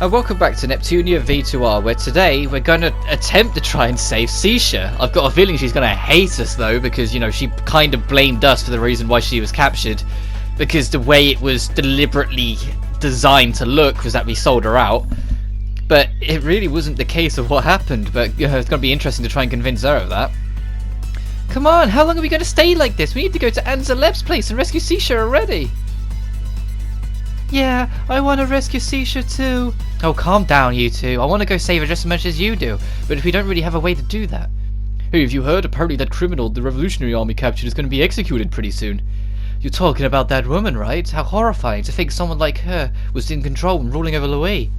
And welcome back to Neptunia VIIR, where today we're going to attempt to try and save Sisha. I've got a feeling she's going to hate us though, because, you know, she kind of blamed us for the reason why she was captured. Because the way it was deliberately designed to look was that we sold her out. But it really wasn't the case of what happened, but it's going to be interesting to try and convince her of that. Come on, how long are we going to stay like this? We need to go to Anzaleb's place and rescue Sisha already. Yeah, I want to rescue Sisha too. Oh, calm down, you two. I want to go save her just as much as you do, but we don't really have a way to do that. Hey, have you heard? Apparently that criminal the Revolutionary Army captured is going to be executed pretty soon. You're talking about that woman, right? How horrifying to think someone like her was in control and ruling over Louis.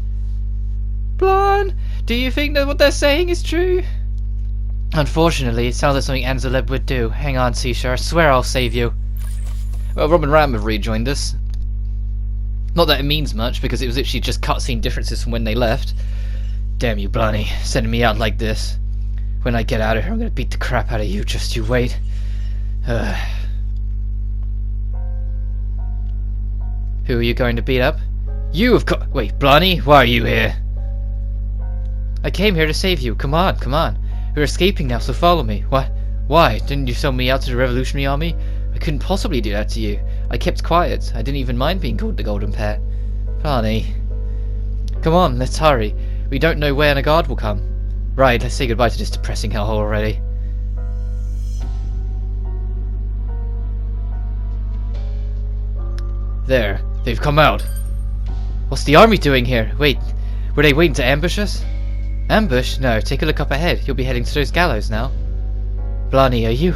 Blonde, do you think that what they're saying is true? Unfortunately, it sounds like something Anzaleb would do. Hang on, Sisha. I swear I'll save you. Well, Rob and Ram have rejoined us. Not that it means much, because it was literally just cutscene differences from when they left. Damn you, Blarney, sending me out like this. When I get out of here, I'm gonna beat the crap out of you. Just you wait. Who are you going to beat up? You, of course. Wait, Blarney, why are you here? I came here to save you. Come on, come on. We're escaping now, so follow me. What? Why? Didn't you sell me out to the Revolutionary Army? I couldn't possibly do that to you. I kept quiet. I didn't even mind being called the Golden Pair. Blarney. Come on, let's hurry. We don't know when a guard will come. Right, let's say goodbye to this depressing hellhole already. There, they've come out. What's the army doing here? Wait, were they waiting to ambush us? Ambush? No, take a look up ahead. You'll be heading to those gallows now. Blarney, are you?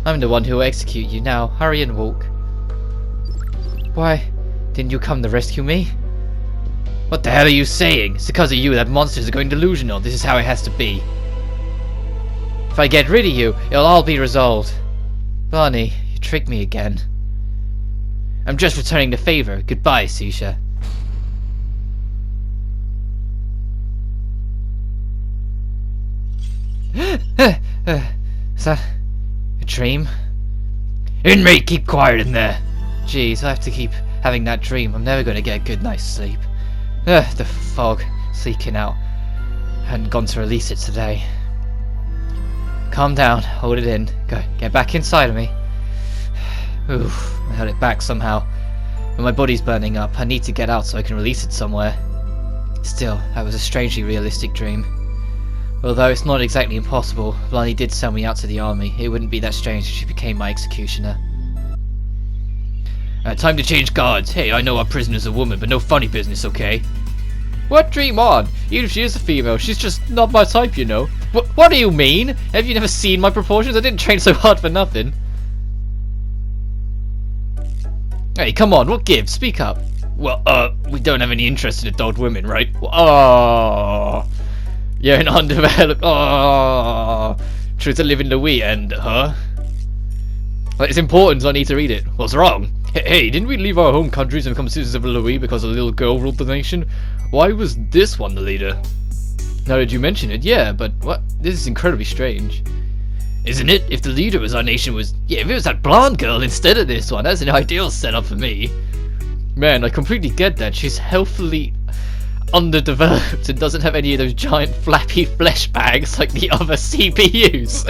I'm the one who will execute you now. Hurry and walk. Why? Didn't you come to rescue me? What the hell are you saying? It's because of you that monsters are going delusional. This is how it has to be. If I get rid of you, it'll all be resolved. Blarney, you tricked me again. I'm just returning the favor. Goodbye, Sisha. Is that a dream? Inmate, keep quiet in there. Jeez, I have to keep having that dream. I'm never going to get a good night's sleep. The fog leaking out. I hadn't gone to release it today. Calm down, hold it in. Go, get back inside of me. Oof, I held it back somehow. But my body's burning up. I need to get out so I can release it somewhere. Still, that was a strangely realistic dream. Although it's not exactly impossible, Blarney did sell me out to the army. It wouldn't be that strange if she became my executioner. Time to change guards. Hey, I know our prisoner's a woman, but no funny business, okay? What? Dream on! Even if she is a female, she's just not my type, you know. What do you mean? Have you never seen my proportions? I didn't train so hard for nothing. Hey, come on, what gives? Speak up. Well, we don't have any interest in adult women, right? Oh, you're an undeveloped. Oh, true to live in Louis and huh? Well, it's important, so I need to read it. What's wrong? Hey, didn't we leave our home countries and become citizens of Louis because a little girl ruled the nation? Why was this one the leader? Now that you mention it, yeah, but what? This is incredibly strange. Isn't it? If the leader of our nation was... Yeah, if it was that blonde girl instead of this one, that's an ideal setup for me. Man, I completely get that. She's healthily underdeveloped and doesn't have any of those giant flappy flesh bags like the other CPUs.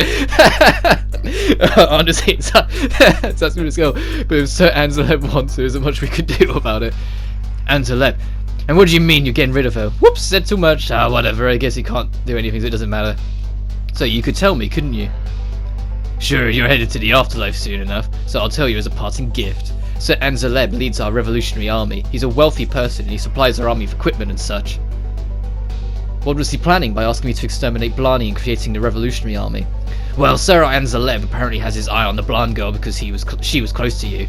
Honestly, that's going to go. But if Sir Anzaleb wants, there isn't much we could do about it. Anzaleb? And what do you mean you're getting rid of her? Whoops, said too much. Ah, whatever. I guess you can't do anything, so it doesn't matter. So you could tell me, couldn't you? Sure, you're headed to the afterlife soon enough, so I'll tell you as a parting gift. Sir Anzaleb leads our revolutionary army. He's a wealthy person and he supplies our army with equipment and such. What was he planning by asking me to exterminate Blarney and creating the revolutionary army? Well, Sir Anzaleb apparently has his eye on the blonde girl because she was close to you.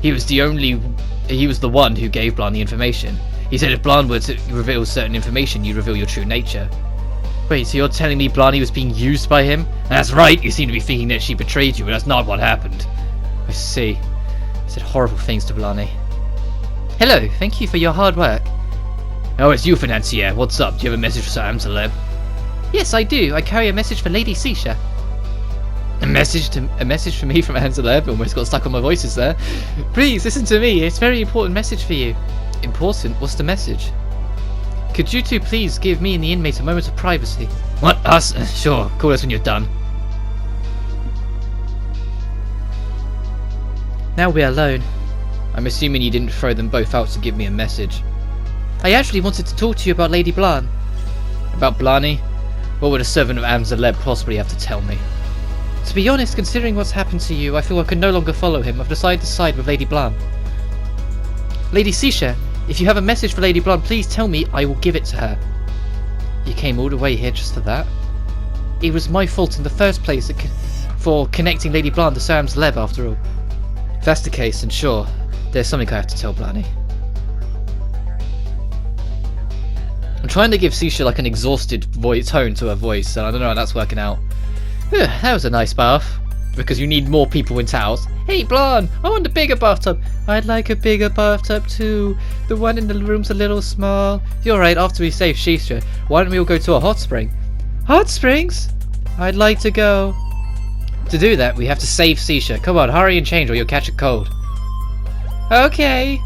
He was the one who gave Blarney information. He said if Blarney were to reveal certain information, you'd reveal your true nature. Wait, so you're telling me Blarney was being used by him? That's right, you seem to be thinking that she betrayed you, but that's not what happened. I see. I said horrible things to Blarney. Hello, thank you for your hard work. Oh, it's you, Financier. What's up? Do you have a message for Sir Anzaleb? Yes, I do. I carry a message for Lady Sisha. A message for me from Anzaleb? Almost got stuck on my voices there. Please, listen to me. It's a very important message for you. Important? What's the message? Could you two please give me and the inmate a moment of privacy? What? Us? Sure, call us when you're done. Now we're alone. I'm assuming you didn't throw them both out to give me a message. I actually wanted to talk to you about Lady Blanc. About Blarney? What would a servant of Amzaleb possibly have to tell me? To be honest, considering what's happened to you, I feel I can no longer follow him. I've decided to side with Lady Blanc. Lady Sisha, if you have a message for Lady Blanc, please tell me. I will give it to her. You came all the way here just for that? It was my fault in the first place for connecting Lady Blanc to Sir Amzaleb after all. If that's the case, then sure, there's something I have to tell Blarney. I'm trying to give Sisha like an exhausted tone to her voice, and I don't know how that's working out. That was a nice bath. Because you need more people in towels. Hey Blanc, I want a bigger bathtub. I'd like a bigger bathtub too. The one in the room's a little small. You're right, after we save Sisha, why don't we all go to a hot spring? Hot springs? I'd like to go. To do that, we have to save Sisha. Come on, hurry and change or you'll catch a cold. Okay.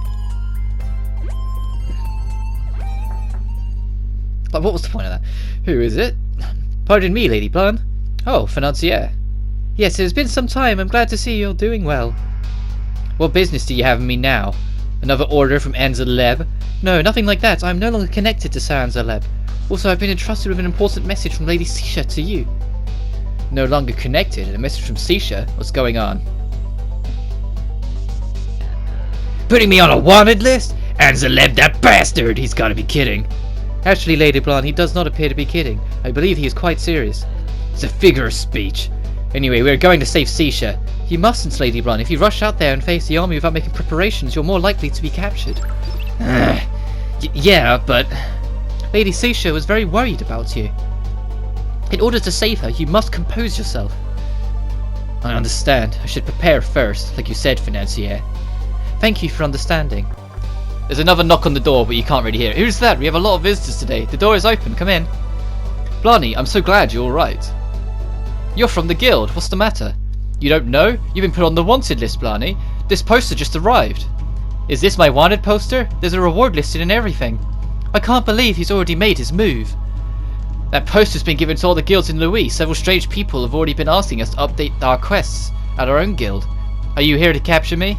But what was the point of that? Who is it? Pardon me, Lady Blanc. Oh, Financier. Yes, it has been some time. I'm glad to see you're doing well. What business do you have in me now? Another order from Amzaleb? No, nothing like that. I'm no longer connected to Sir Amzaleb. Also, I've been entrusted with an important message from Lady Sisha to you. No longer connected? A message from Sisha? What's going on? Putting me on a wanted list? Amzaleb, that bastard! He's gotta be kidding. Actually, Lady Blanc, he does not appear to be kidding. I believe he is quite serious. It's a figure of speech. Anyway, we're going to save Sisha. You mustn't, Lady Blanc. If you rush out there and face the army without making preparations, you're more likely to be captured. Yeah, but... Lady Sisha was very worried about you. In order to save her, you must compose yourself. I understand. I should prepare first, like you said, Financier. Thank you for understanding. There's another knock on the door, but you can't really hear it. Who's that? We have a lot of visitors today. The door is open. Come in. Blarney, I'm so glad you're alright. You're from the guild. What's the matter? You don't know? You've been put on the wanted list, Blarney. This poster just arrived. Is this my wanted poster? There's a reward listed and everything. I can't believe he's already made his move. That poster's been given to all the guilds in Louis. Several strange people have already been asking us to update our quests at our own guild. Are you here to capture me?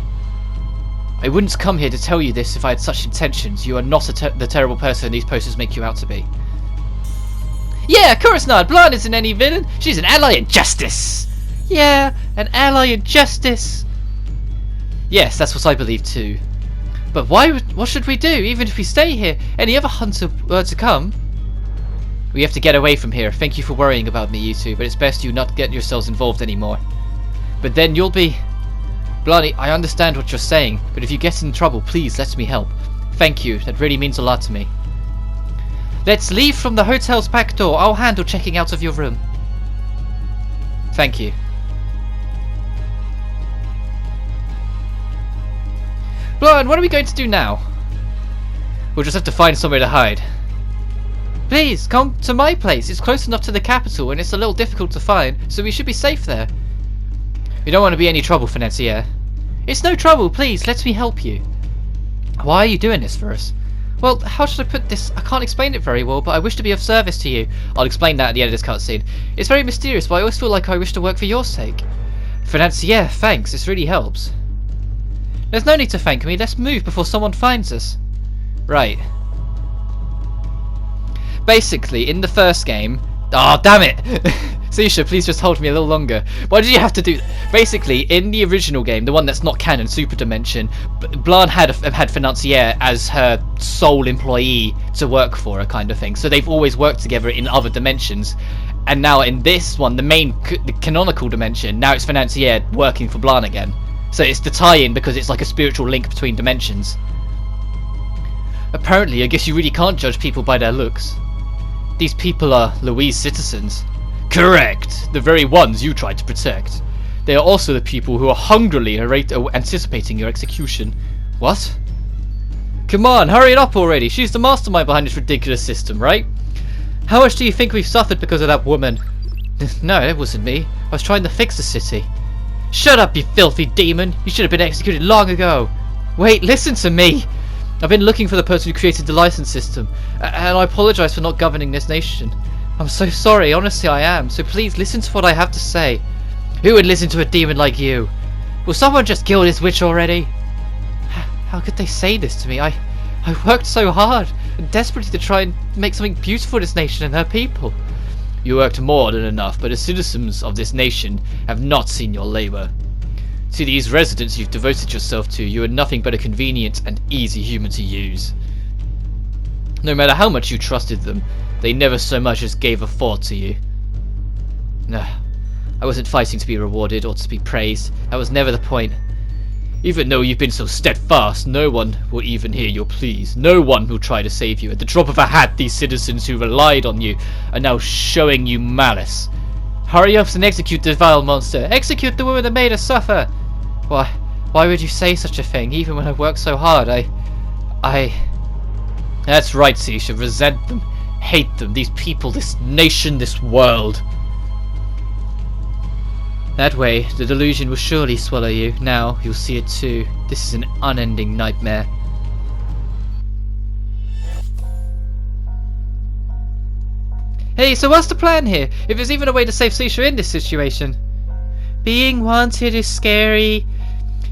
I wouldn't come here to tell you this if I had such intentions. You are not the terrible person these posters make you out to be. Yeah, of course not. Blanc isn't any villain. She's an ally in justice. Yeah, an ally in justice. Yes, that's what I believe too. But what should we do, even if we stay here? Any other hunter were to come? We have to get away from here. Thank you for worrying about me, you two, but it's best you not get yourselves involved anymore. But then you'll be... Blarney, I understand what you're saying, but if you get in trouble, please let me help. Thank you, that really means a lot to me. Let's leave from the hotel's back door. I'll handle checking out of your room. Thank you. Blarn, what are we going to do now? We'll just have to find somewhere to hide. Please, come to my place. It's close enough to the capital and it's a little difficult to find, so we should be safe there. We don't want to be any trouble, Financier. It's no trouble, please, let me help you. Why are you doing this for us? Well, how should I put this? I can't explain it very well, but I wish to be of service to you. I'll explain that at the end of this cutscene. It's very mysterious, but I always feel like I wish to work for your sake. Financier, thanks, this really helps. There's no need to thank me, let's move before someone finds us. Right. Basically, in the first game... Oh, damn it! Sisha, please just hold me a little longer. Why did you have to do that? Basically, in the original game, the one that's not canon, Super Dimension, Blanc had Financier as her sole employee to work for her, kind of thing. So they've always worked together in other dimensions. And now in this one, the canonical dimension, now it's Financier working for Blanc again. So it's the tie-in because it's like a spiritual link between dimensions. Apparently, I guess you really can't judge people by their looks. These people are Louis citizens. Correct! The very ones you tried to protect. They are also the people who are hungrily anticipating your execution. What? Come on, hurry it up already. She's the mastermind behind this ridiculous system, right? How much do you think we've suffered because of that woman? No, it wasn't me. I was trying to fix the city. Shut up, you filthy demon! You should have been executed long ago. Wait, listen to me! I've been looking for the person who created the license system, and I apologize for not governing this nation. I'm so sorry, honestly I am, so please listen to what I have to say. Who would listen to a demon like you? Will someone just kill this witch already? How could they say this to me? I worked so hard, desperately to try and make something beautiful for this nation and her people. You worked more than enough, but the citizens of this nation have not seen your labour. To these residents you've devoted yourself to, you are nothing but a convenient and easy human to use. No matter how much you trusted them, they never so much as gave a thought to you. No, I wasn't fighting to be rewarded or to be praised. That was never the point. Even though you've been so steadfast, no one will even hear your pleas. No one will try to save you. At the drop of a hat, these citizens who relied on you are now showing you malice. Hurry up and execute the vile monster. Execute the woman that made us suffer. Why would you say such a thing, even when I worked so hard? That's right, Sisha. Resent them. Hate them. These people, this nation, this world. That way, the delusion will surely swallow you. Now, you'll see it too. This is an unending nightmare. Hey, so what's the plan here? If there's even a way to save Sisha in this situation? Being wanted is scary.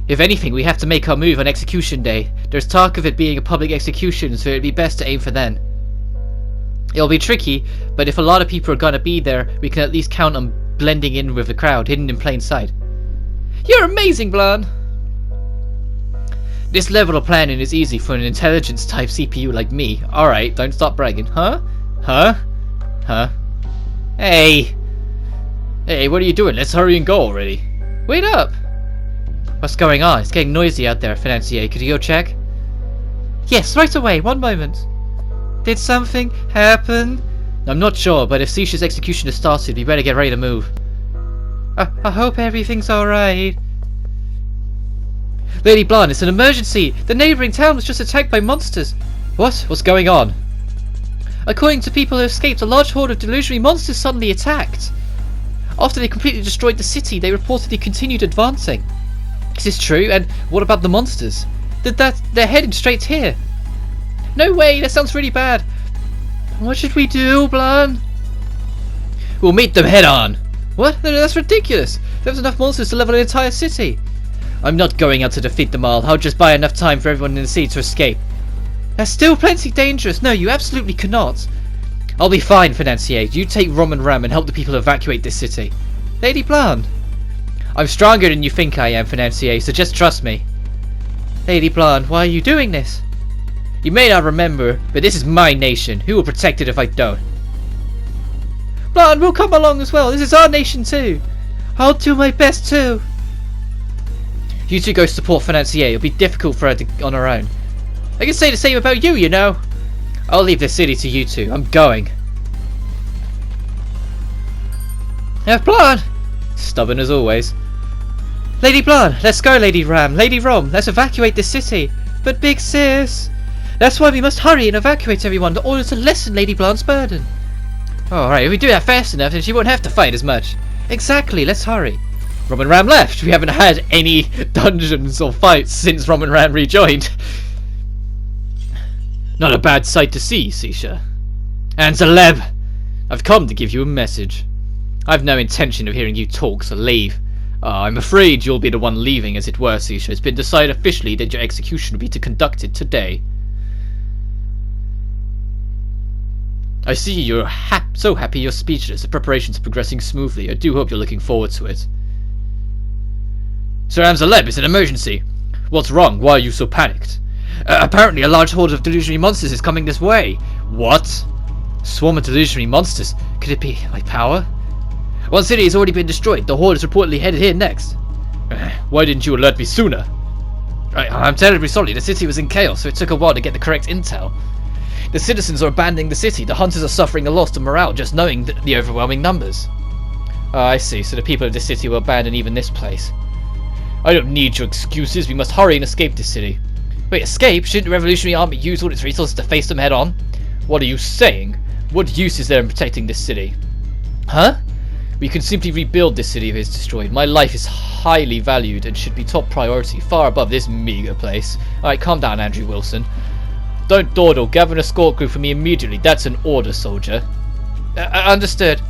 If anything, we have to make our move on execution day. There's talk of it being a public execution, so it'd be best to aim for then. It'll be tricky, but if a lot of people are gonna be there, we can at least count on blending in with the crowd, hidden in plain sight. You're amazing, Blan! This level of planning is easy for an intelligence-type CPU like me. Alright, don't stop bragging. Huh? Hey! Hey, what are you doing? Let's hurry and go already. Wait up! What's going on? It's getting noisy out there, Financier. Could you go check? Yes, right away. One moment. Did something happen? I'm not sure, but if Sisha's execution has started, we better get ready to move. I hope everything's alright. Lady Blan, it's an emergency! The neighbouring town was just attacked by monsters. What? What's going on? According to people who escaped, a large horde of delusionary monsters suddenly attacked. After they completely destroyed the city, they reportedly continued advancing. Is this true? And what about the monsters? They're headed straight here. No way, that sounds really bad. What should we do, Blan? We'll meet them head on. What? No, that's ridiculous. There's enough monsters to level an entire city. I'm not going out to defeat them all. I'll just buy enough time for everyone in the city to escape. That's still plenty dangerous. No, you absolutely cannot. I'll be fine, Financier. You take Rom and Ram and help the people evacuate this city. Lady Blan. I'm stronger than you think I am, Financier, so just trust me. Lady Blan, why are you doing this? You may not remember, but this is my nation. Who will protect it if I don't? Blan, we'll come along as well. This is our nation too. I'll do my best too. You two go support Financier. It'll be difficult for her on her own. I can say the same about you, you know. I'll leave the city to you two. I'm going. Blan! Stubborn as always. Lady Blan, let's go, Lady Ram. Lady Rom, let's evacuate this city. But big sis, that's why we must hurry and evacuate everyone in order to lessen Lady Blan's burden. Alright, if we do that fast enough, then she won't have to fight as much. Exactly, let's hurry. Rom and Ram left. We haven't had any dungeons or fights since Rom and Ram rejoined. Not a bad sight to see, Sisha. And Zaleb, I've come to give you a message. I've no intention of hearing you talk, so leave. I'm afraid you'll be the one leaving, as it were, Sisha. It's been decided officially that your execution will be conducted today. I see you're so happy you're speechless. The preparations are progressing smoothly. I do hope you're looking forward to it. Sir Amzaleb, it's an emergency. What's wrong? Why are you so panicked? Apparently a large horde of delusionary monsters is coming this way. What? Swarm of delusionary monsters? Could it be my power? One city has already been destroyed. The horde is reportedly headed here next. Why didn't you alert me sooner? I'm terribly sorry. The city was in chaos, so it took a while to get the correct intel. The citizens are abandoning the city. The hunters are suffering a loss of morale just knowing the overwhelming numbers. I see. So the people of this city will abandon even this place. I don't need your excuses. We must hurry and escape this city. Wait, escape? Shouldn't the Revolutionary Army use all its resources to face them head on? What are you saying? What use is there in protecting this city? Huh? We can simply rebuild this city if it's destroyed. My life is highly valued and should be top priority, far above this meager place. Alright, calm down, Andrew Wilson. Don't dawdle. Gather an escort group for me immediately. That's an order, soldier. Understood.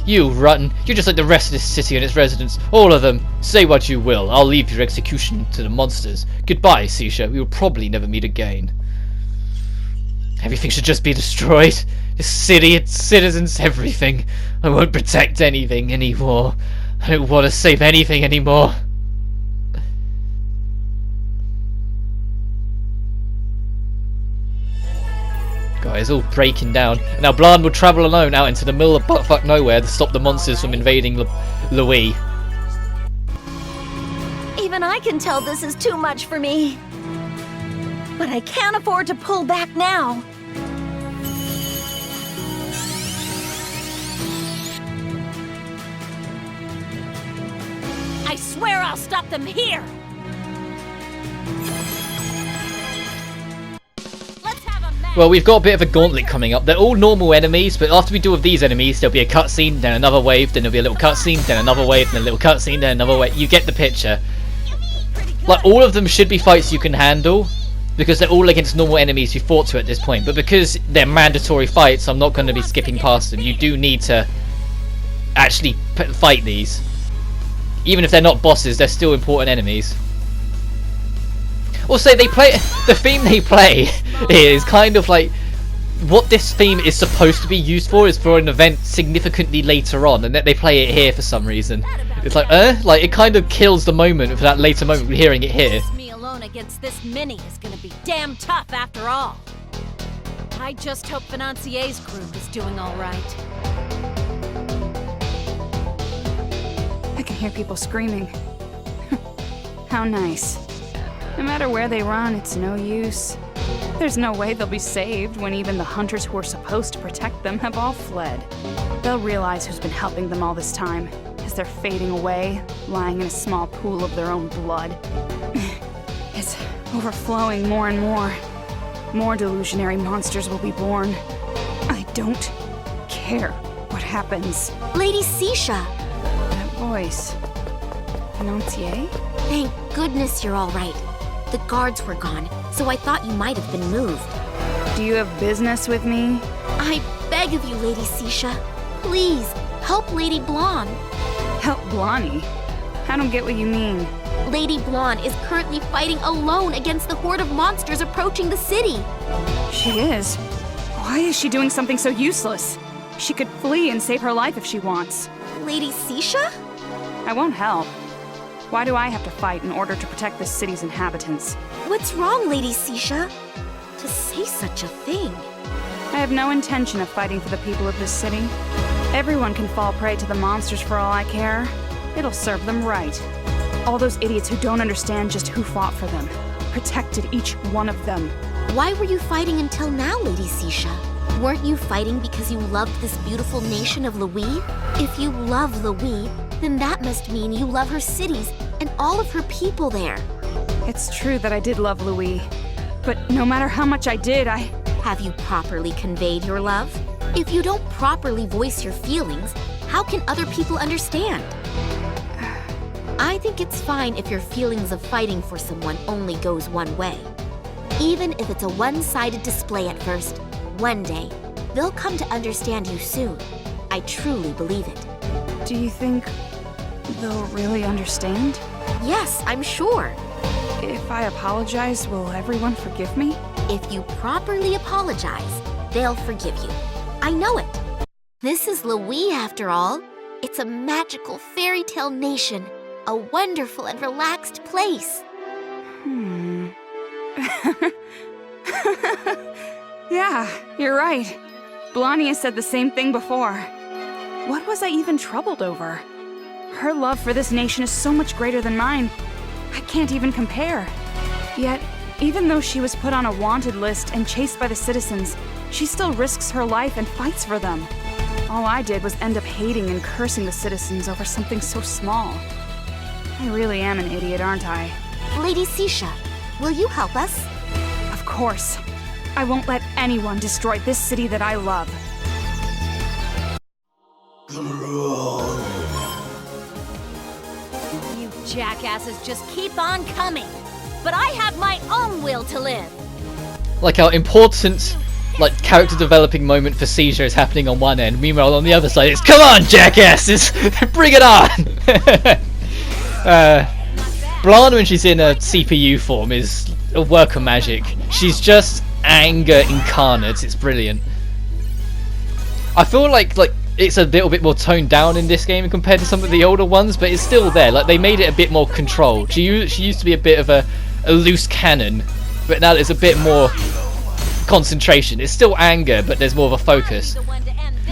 You, Rutten, you're just like the rest of this city and its residents. All of them. Say what you will. I'll leave your execution to the monsters. Goodbye, Sisha. We will probably never meet again. Everything should just be destroyed. This city, its citizens, everything. I won't protect anything anymore. I don't want to save anything anymore. Guys, all breaking down. Now Blanc will travel alone out into the middle of buttfuck nowhere to stop the monsters from invading Louis. Even I can tell this is too much for me. But I can't afford to pull back now. I swear I'll stop them here! Well, we've got a bit of a gauntlet coming up. They're all normal enemies, but after we deal with these enemies, there'll be a cutscene, then another wave, then there'll be a little cutscene, then another wave, then a little cutscene, then another wave. You get the picture. Like, all of them should be fights you can handle, because they're all against normal enemies you fought to at this point. But because they're mandatory fights, I'm not going to be skipping past them. You do need to actually fight these. Even if they're not bosses, they're still important enemies. Also, they play the theme they play is kind of like what this theme is supposed to be used for is for an event significantly later on, and that they play it here for some reason. It's like it kind of kills the moment for that later moment we're hearing it here. Me alone against this mini is gonna be damn tough after all. I just hope Financier's crew is doing all right. I can hear people screaming. How nice. No matter where they run, it's no use. There's no way they'll be saved when even the hunters who are supposed to protect them have all fled. They'll realize who's been helping them all this time, as they're fading away, lying in a small pool of their own blood. It's overflowing more and more. More delusionary monsters will be born. I don't care what happens. Lady Sisha! That voice. Financier? Thank goodness you're all right. The guards were gone, so I thought you might have been moved. Do you have business with me? I beg of you, Lady Sisha. Please, help Lady Blanc. Help Blondie? I don't get what you mean. Lady Blanc is currently fighting alone against the horde of monsters approaching the city. She is? Why is she doing something so useless? She could flee and save her life if she wants. Lady Sisha? I won't help. Why do I have to fight in order to protect this city's inhabitants? What's wrong, Lady Sisha? To say such a thing. I have no intention of fighting for the people of this city. Everyone can fall prey to the monsters for all I care. It'll serve them right. All those idiots who don't understand just who fought for them. Protected each one of them. Why were you fighting until now, Lady Sisha? Weren't you fighting because you loved this beautiful nation of Louis? If you love Louis, then that must mean you love her cities and all of her people there. It's true that I did love Louis, but no matter how much I did, Have you properly conveyed your love? If you don't properly voice your feelings, how can other people understand? I think it's fine if your feelings of fighting for someone only goes one way. Even if it's a one-sided display at first, one day, they'll come to understand you soon. I truly believe it. Do you think they'll really understand? Yes, I'm sure. If I apologize, will everyone forgive me? If you properly apologize, they'll forgive you. I know it. This is Louis, after all. It's a magical fairy tale nation, a wonderful and relaxed place. Yeah, you're right. Blondie has said the same thing before. What was I even troubled over? Her love for this nation is so much greater than mine. I can't even compare. Yet, even though she was put on a wanted list and chased by the citizens, she still risks her life and fights for them. All I did was end up hating and cursing the citizens over something so small. I really am an idiot, aren't I? Lady Sisha, will you help us? Of course. I won't let anyone destroy this city that I love. You jackasses just keep on coming. But I have my own will to live. Like how important, like, character developing moment for Seizure is happening on one end. Meanwhile, on the other side, it's come on, jackasses, bring it on. Blanc, when she's in a CPU form, is a work of magic. She's just anger incarnate. It's brilliant. I feel like it's a little bit more toned down in this game compared to some of the older ones, but it's still there. Like, they made it a bit more controlled. She used to be a bit of a loose cannon, but now there's a bit more concentration. It's still anger, but there's more of a focus.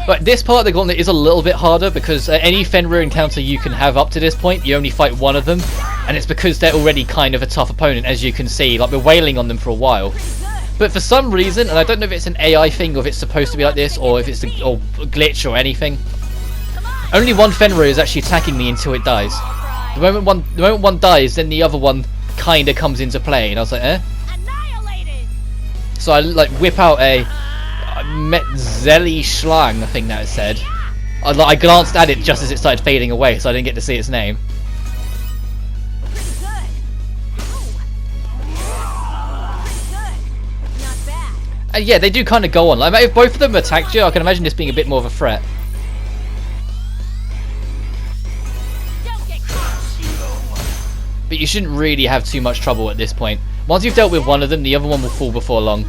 But this part of the gauntlet is a little bit harder because any Fenrir encounter you can have up to this point, you only fight one of them, and it's because they're already kind of a tough opponent, as you can see. Like, we're wailing on them for a while. But for some reason, and I don't know if it's an AI thing or if it's supposed to be like this, or if it's a glitch or anything, only one Fenrir is actually attacking me until it dies. The moment one dies, then the other one kind of comes into play, and I was like, eh? So I like whip out a Metzeli Schlang, I think that it said. I glanced at it just as it started fading away, so I didn't get to see its name. Yeah, they do kind of go on. Like, if both of them attacked you, I can imagine this being a bit more of a threat. But you shouldn't really have too much trouble at this point. Once you've dealt with one of them, the other one will fall before long.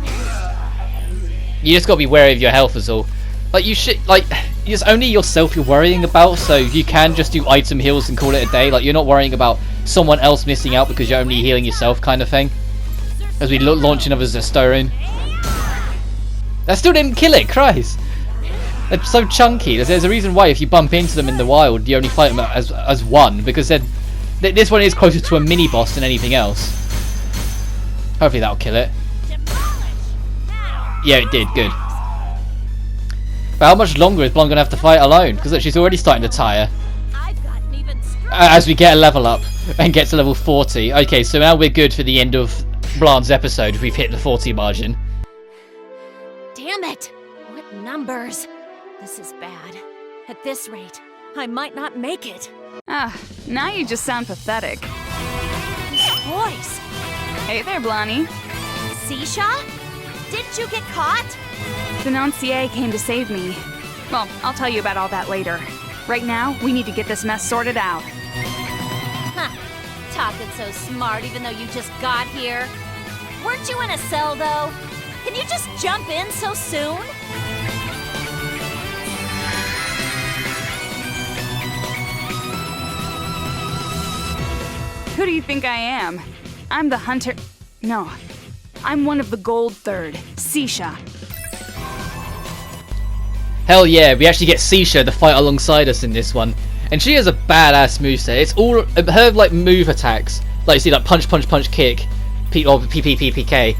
You just gotta be wary of your health as all. Like, it's only yourself you're worrying about, so you can just do item heals and call it a day. Like, you're not worrying about someone else missing out because you're only healing yourself, kind of thing. As we launch another Zestorin. That still didn't kill it, Christ! They're so chunky. There's a reason why if you bump into them in the wild, you only fight them as one, because this one is closer to a mini-boss than anything else. Hopefully that'll kill it. Yeah, it did, good. But how much longer is Blanc gonna have to fight alone? Because she's already starting to tire. As we get a level up and get to level 40. Okay, so now we're good for the end of Blanc's episode if we've hit the 40 margin. Damn it! What numbers? This is bad. At this rate, I might not make it. Ah, now you just sound pathetic. Boys! Hey there, Blani. Sisha? Didn't you get caught? Financier came to save me. Well, I'll tell you about all that later. Right now, we need to get this mess sorted out. Huh. Talking so smart even though you just got here. Weren't you in a cell, though? Can you just jump in so soon? Who do you think I am? I'm the hunter... No. I'm one of the Gold Third, Sisha. Hell yeah, we actually get Sisha to fight alongside us in this one. And she has a badass moveset. It's all her like move attacks. Like you see, like punch, punch, punch, kick, or PK.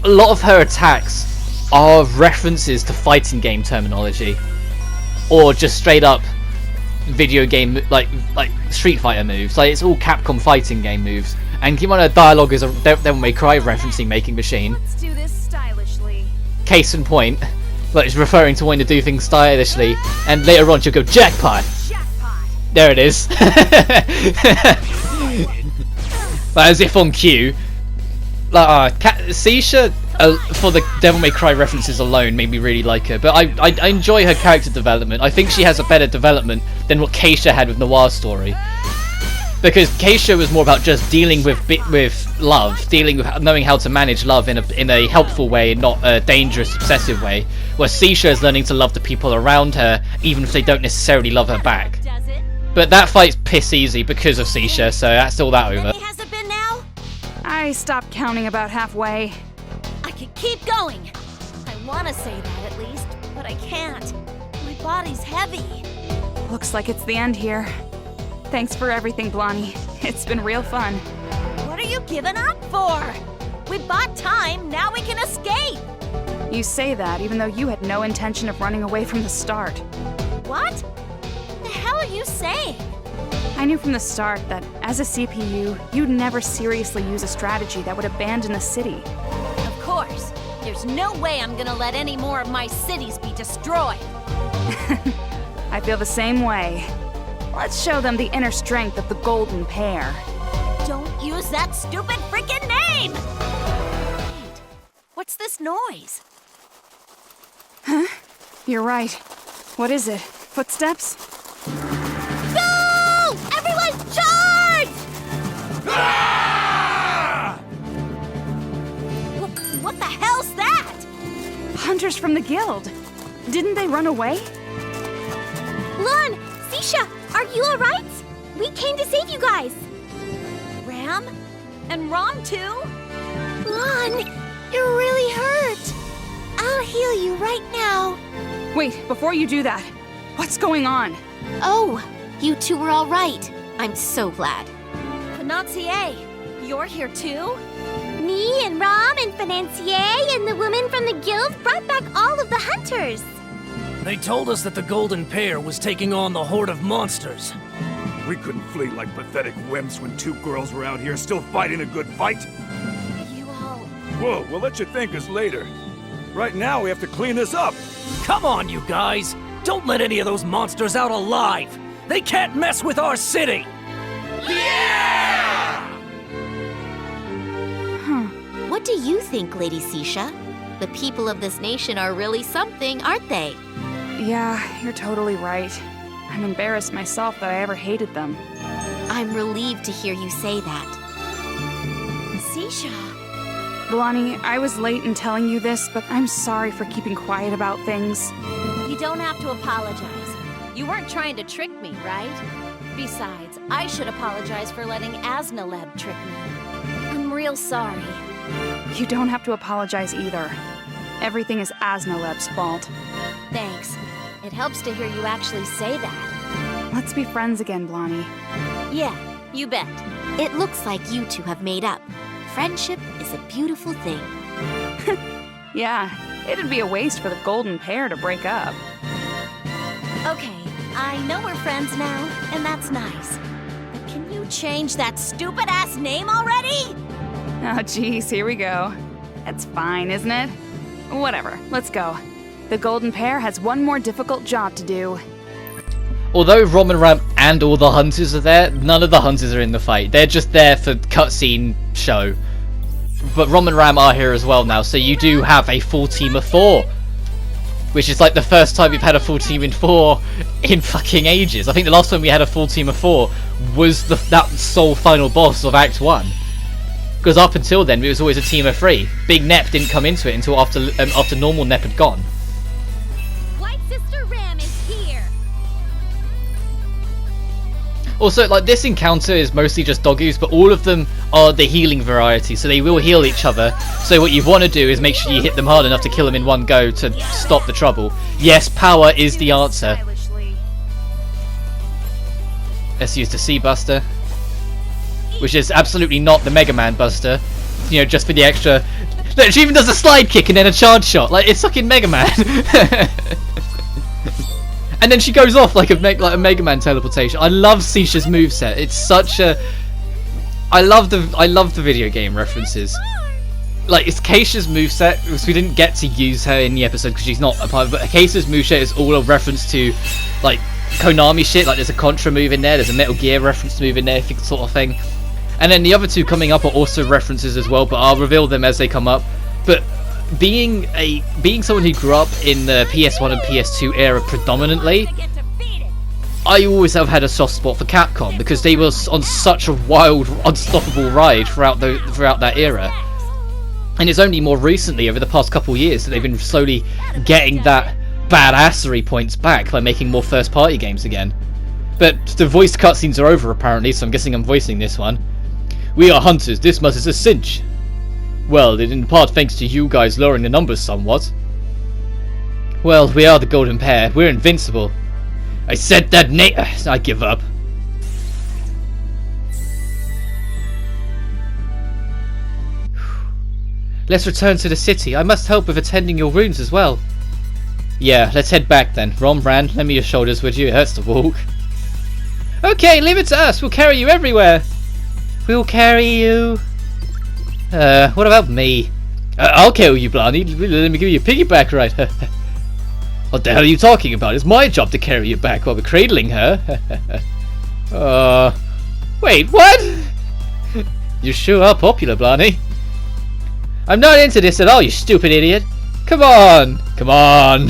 A lot of her attacks are references to fighting game terminology, or just straight up video game like Street Fighter moves. Like it's all Capcom fighting game moves. And keep on, her dialogue is a Devil May Cry referencing Making Machine. Let's do this stylishly. Case in point, like it's referring to wanting to do things stylishly, and later on she'll go jackpot. There it is. But as if on cue. Like, Sisha, for the Devil May Cry references alone, made me really like her. But I enjoy her character development. I think she has a better development than what Keisha had with Noir's story. Because Keisha was more about just dealing with love, dealing with knowing how to manage love in a helpful way, not a dangerous, obsessive way. Where Sisha is learning to love the people around her, even if they don't necessarily love her back. But that fight's piss easy because of Sisha, so that's all that over. Has it been now? I stopped counting about halfway. I could keep going. I want to say that at least, but I can't. My body's heavy. Looks like it's the end here. Thanks for everything, Blani. It's been real fun. What are you giving up for? We bought time, now we can escape! You say that even though you had no intention of running away from the start. What? The hell are you saying? I knew from the start that, as a CPU, you'd never seriously use a strategy that would abandon the city. Of course. There's no way I'm gonna let any more of my cities be destroyed. I feel the same way. Let's show them the inner strength of the Golden Pair. Don't use that stupid freaking name! Wait, What's this noise? You're right. What is it? Footsteps? Go! Everyone charge! What the hell's that? Hunters from the guild. Didn't they run away? Lon, Sisha, are you alright? We came to save you guys. Ram? And Rom too? Lon, you're really hurt. I'll heal you right now. Wait, before you do that, what's going on? Oh, you two were all right. I'm so glad. Financier, you're here too? Me and Rom and Financier and the woman from the guild brought back all of the hunters. They told us that the Golden Pair was taking on the horde of monsters. We couldn't flee like pathetic wimps when two girls were out here still fighting a good fight. You all... Whoa, we'll let you thank us later. Right now, we have to clean this up. Come on, you guys! Don't let any of those monsters out alive! They can't mess with our city! What do you think, Lady Sisha? The people of this nation are really something, aren't they? Yeah, you're totally right. I'm embarrassed myself that I ever hated them. I'm relieved to hear you say that. Sisha... Blani, I was late in telling you this, but I'm sorry for keeping quiet about things. You don't have to apologize. You weren't trying to trick me, right? Besides, I should apologize for letting Aznaleb trick me. I'm real sorry. You don't have to apologize either. Everything is Aznaleb's fault. Thanks. It helps to hear you actually say that. Let's be friends again, Blani. Yeah, you bet. It looks like you two have made up. Friendship is a beautiful thing. Yeah, it'd be a waste for the Golden Pair to break up. Okay, I know we're friends now, and that's nice. But can you change that stupid-ass name already? Oh, geez, here we go. It's fine, isn't it? Whatever, let's go. The Golden Pair has one more difficult job to do. Although Rom and Ram and all the hunters are there, none of the hunters are in the fight. They're just there for cutscene show. But Rom and Ram are here as well now, so you do have a full team of 4. Which is like the first time we've had a full team in 4 in fucking ages. I think the last time we had a full team of 4 was that sole final boss of Act 1. Because up until then, it was always a team of 3. Big Nep didn't come into it until after normal Nep had gone. White Sister Ram is here! Also, like, this encounter is mostly just doggoos, but all of them are the healing variety, so they will heal each other. So what you want to do is make sure you hit them hard enough to kill them in one go to stop the trouble. Yes, power is the answer. Let's use the Sea Buster, which is absolutely not the Mega Man Buster. You know, just for the extra... Look, she even does a slide kick and then a charge shot. Like, it's fucking Mega Man. And then she goes off like a Mega Man teleportation. I love Sisha's moveset. It's such a... I love the video game references. Like, it's Keisha's moveset, because we didn't get to use her in the episode because she's not a part of it, but Keisha's moveset is all a reference to, like, Konami shit. Like, there's a Contra move in there, there's a Metal Gear reference move in there, sort of thing. And then the other two coming up are also references as well, but I'll reveal them as they come up. But being someone who grew up in the PS1 and PS2 era predominantly, I always have had a soft spot for Capcom because they were on such a wild, unstoppable ride throughout that era. And it's only more recently, over the past couple years, that they've been slowly getting that badassery points back by making more first-party games again. But the voiced cutscenes are over apparently, so I'm guessing I'm voicing this one. We are hunters, this much is a cinch. Well, in part thanks to you guys lowering the numbers somewhat. Well, we are the Golden Pair, we're invincible. I said that I give up. Let's return to the city. I must help with attending your wounds as well. Yeah, let's head back then. Rom, Ran, lend me your shoulders, would you? It hurts to walk. Okay, leave it to us. We'll carry you everywhere. We'll carry you. What about me? I'll carry you, Blani. Let me give you a piggyback ride. What the hell are you talking about? It's my job to carry you back while we're cradling her. Wait, what? You sure are popular, Blani. I'm not into this at all, you stupid idiot. Come on. Come on.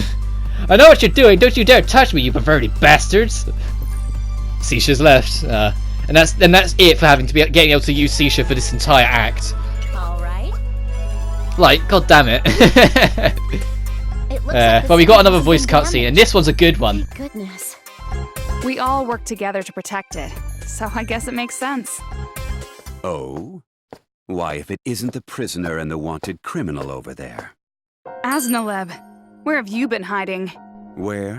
I know what you're doing. Don't you dare touch me, you perverted bastards. Sisha's left. And that's it for having to be getting able to use Sisha for this entire act. All right. Like, god damn it. It looks like well, we got another the voice system's cutscene, been and this one's a good one. damaged. Goodness. We all work together to protect it, so I guess it makes sense. Oh? Why, if it isn't the prisoner and the wanted criminal over there? Aznaleb, where have you been hiding? Where?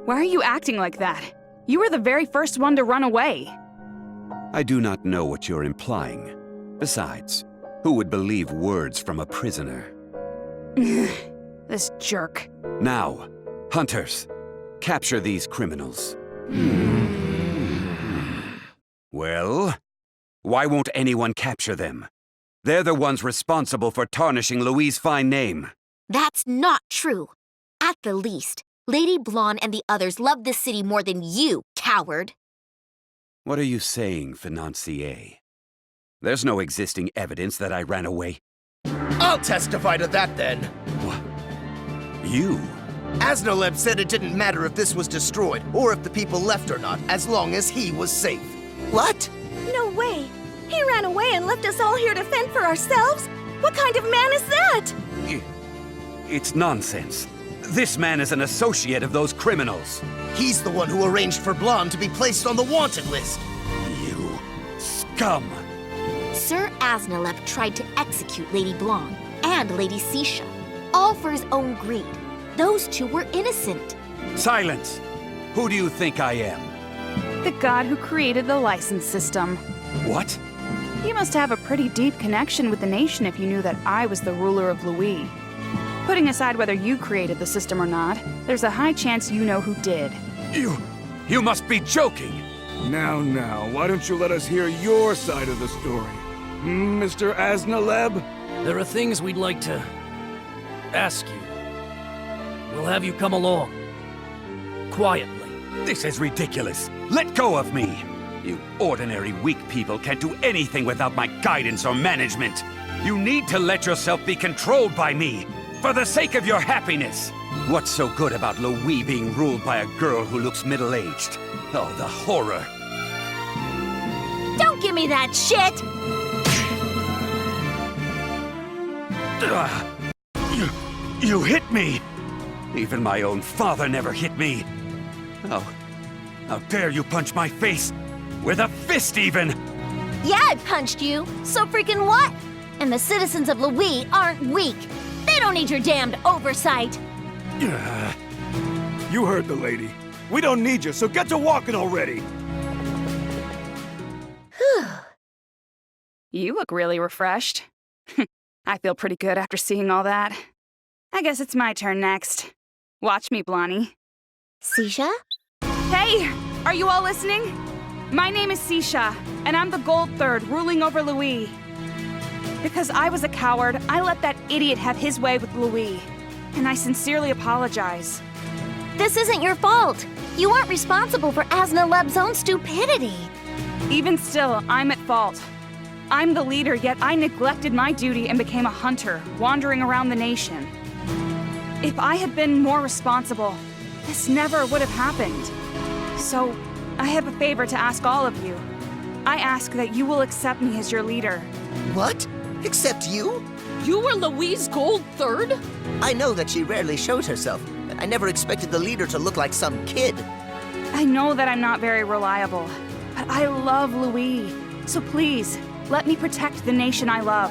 Why are you acting like that? You were the very first one to run away. I do not know what you're implying. Besides, who would believe words from a prisoner? This jerk. Now, hunters, capture these criminals. Well, why won't anyone capture them? They're the ones responsible for tarnishing Louis' fine name. That's not true. At the least, Lady Blonde and the others love this city more than you, coward. What are you saying, financier? There's no existing evidence that I ran away. I'll testify to that then. What? You? Aznaleb said it didn't matter if this was destroyed or if the people left or not, as long as he was safe. What? No way. He ran away and left us all here to fend for ourselves? What kind of man is that? It's nonsense. This man is an associate of those criminals. He's the one who arranged for Blonde to be placed on the wanted list. You scum! Sir Aznaleb tried to execute Lady Blonde and Lady Sisha, all for his own greed. Those two were innocent. Silence! Who do you think I am? The god who created the license system. What? You must have a pretty deep connection with the nation if you knew that I was the ruler of Louis. Putting aside whether you created the system or not, there's a high chance you know who did. You must be joking! Now, why don't you let us hear your side of the story? Mr. Aznaleb? There are things we'd like to ask you. We'll have you come along. Quietly. This is ridiculous. Let go of me! You ordinary weak people can't do anything without my guidance or management. You need to let yourself be controlled by me, for the sake of your happiness. What's so good about Louis being ruled by a girl who looks middle-aged? Oh, the horror. Don't give me that shit! You hit me! Even my own father never hit me. Oh, how dare you punch my face? With a fist, even! Yeah, I punched you. So freaking what? And the citizens of Louis aren't weak. They don't need your damned oversight. You heard the lady. We don't need you, so get to walking already! You look really refreshed. I feel pretty good after seeing all that. I guess it's my turn next. Watch me, Blondie. Sisha? Hey! Are you all listening? My name is Sisha, and I'm the Gold Third, ruling over Louis. Because I was a coward, I let that idiot have his way with Louis. And I sincerely apologize. This isn't your fault. You aren't responsible for Aznaleb's own stupidity. Even still, I'm at fault. I'm the leader, yet I neglected my duty and became a hunter, wandering around the nation. If I had been more responsible, this never would have happened. So, I have a favor to ask all of you. I ask that you will accept me as your leader. What? Except you? You were Louise Gold Third? I know that she rarely showed herself, but I never expected the leader to look like some kid. I know that I'm not very reliable, but I love Louis. So please, let me protect the nation I love.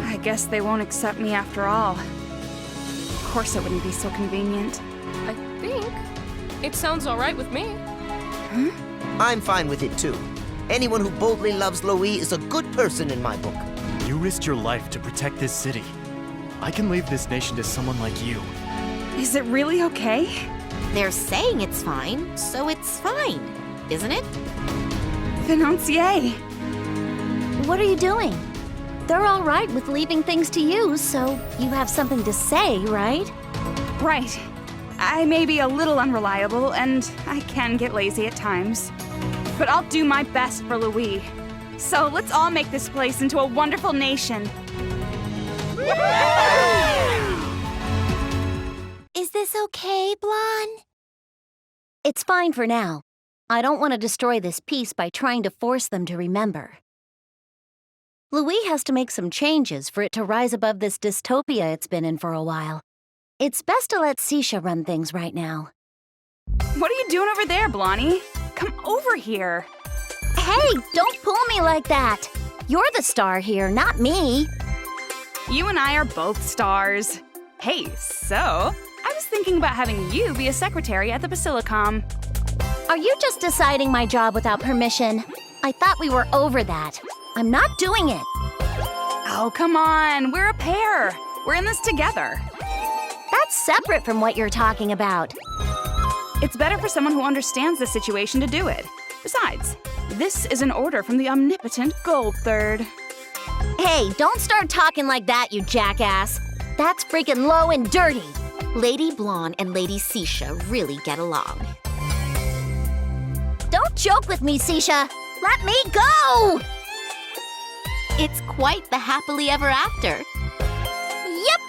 I guess they won't accept me after all. Of course it wouldn't be so convenient. I think. It sounds alright with me. I'm fine with it too. Anyone who boldly loves Louis is a good person in my book. You risked your life to protect this city. I can leave this nation to someone like you. Is it really okay? They're saying it's fine, so it's fine, isn't it? Financier! What are you doing? They're all right with leaving things to you, so you have something to say, right? Right. I may be a little unreliable, and I can get lazy at times. But I'll do my best for Louis. So let's all make this place into a wonderful nation. Is this okay, Blonde? It's fine for now. I don't want to destroy this peace by trying to force them to remember. Louis has to make some changes for it to rise above this dystopia it's been in for a while. It's best to let Sisha run things right now. What are you doing over there, Blondie? Come over here. Hey, don't pull me like that! You're the star here, not me. You and I are both stars. Hey, so, I was thinking about having you be a secretary at the Basilicom. Are you just deciding my job without permission? I thought we were over that. I'm not doing it. Oh, come on, we're a pair. We're in this together. That's separate from what you're talking about. It's better for someone who understands the situation to do it. Besides, this is an order from the omnipotent Gold Third. Hey, don't start talking like that, you jackass. That's freaking low and dirty. Lady Blonde and Lady Sisha really get along. Don't joke with me, Sisha. Let me go! It's quite the happily ever after. Yep.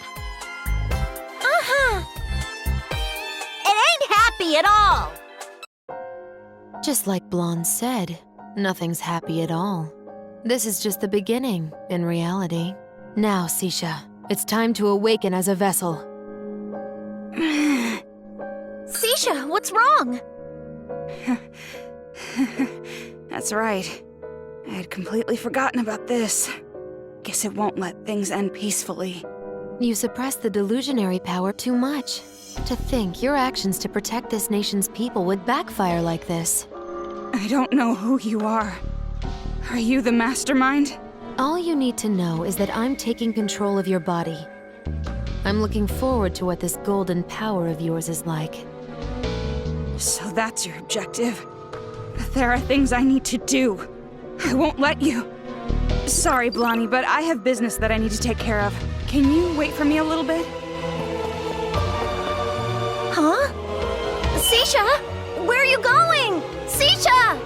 Uh-huh. It ain't happy at all. Just like Blonde said, nothing's happy at all. This is just the beginning, in reality. Now, Sisha, it's time to awaken as a vessel. Sisha, what's wrong? That's right. I had completely forgotten about this. Guess it won't let things end peacefully. You suppress the delusionary power too much. To think your actions to protect this nation's people would backfire like this. I don't know who you are. Are you the mastermind? All you need to know is that I'm taking control of your body. I'm looking forward to what this golden power of yours is like. So that's your objective. But there are things I need to do. I won't let you. Sorry, Blondie, but I have business that I need to take care of. Can you wait for me a little bit? Huh? Sisha? Where are you going? Sisha!